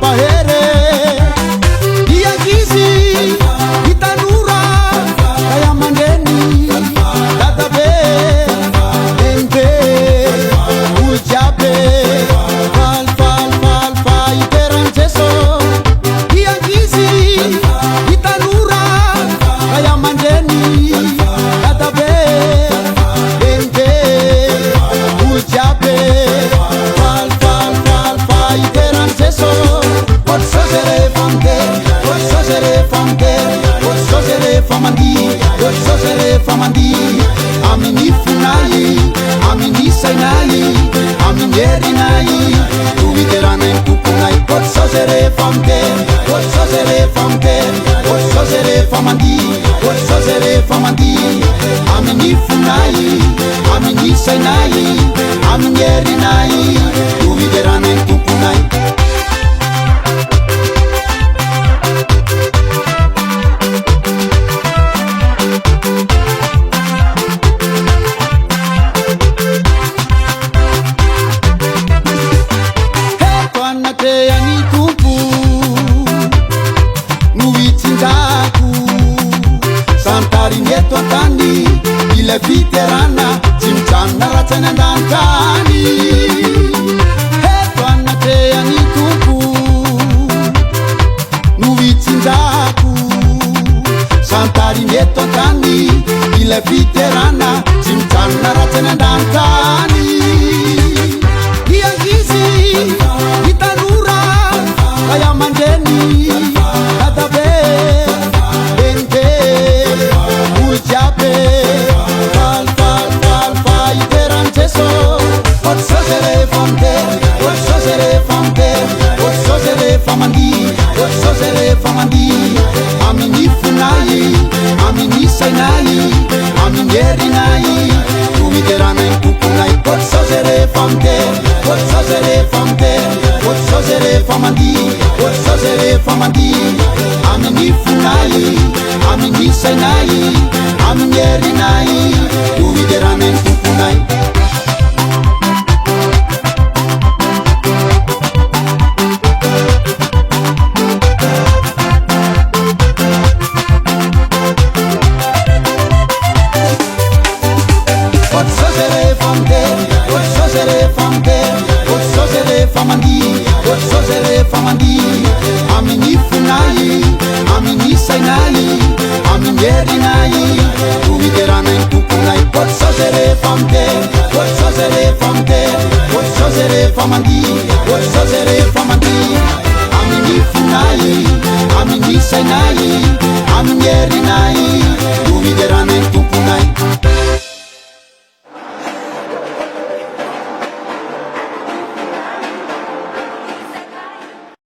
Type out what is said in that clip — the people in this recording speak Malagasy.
mampahere iangizy hitanora ray aman-dreny dadabe enibe olo jiaby falifaly fa iteran Jeso iangizy hitanora ray aman-dreny dadabe enibe olo jiaby falifaly fa iteran Jeso otr'izao zay rehefa mandeha otr'izao zay rehefa mandeha otr'izao zay rehefa mandihy otr'izao zay rehefa mandihy amin'ny fonay amin'ny sainay amin'ny herinay no iterana ny tomponay otr'izao zay rehefa mandeha otr'izao zay rehefa mandeha otr'izao zay rehefa mandihy otr'izao zay rehefa mandihy amin'ny fonay amin'ny sainay amin'ny herinay no iterana ny tomponay eto antany ilay fiterana tsy mijanona ratsany an-danitany eto anatrehan'ny tompo no hitsinjako santariny eto antany ilay fiterana tsy mijanona ratsany an-danitany iangizy hitanora ray aman-dreny dadabe enibe olo jiaby falifaly fa iteran Jeso otr'izao zay rehefa mandeha otr'izao zay rehefa mandeha otr'izao zay rehefa mandihy otr'izao zay rehefa mandihy amin'ny fonay amin'ny sainay amin'ny herinay no iterana ny tomponay otr'izao zay rehefa mandeha otr'izao zay rehefa mandeha otr'izao zay rehefa mandihy otr'izao zay rehefa mandihy amin'ny fonay amin'ny sainay amin'ny herinay no iterana ny tomponay otr'izao zay rehefa mandeha otr'izao zay rehefa mandeha otr'izao zay rehefa mandihy otr'izao zay rehefa mandihy amin'ny fonay amin'ny sainay amin'ny herinay no iterana ny tomponay otr'izao zay rehefa mandeha otr'izao zay rehefa mandeha otr'izao zay rehefa mandihy otr'izao zay rehefa mandihy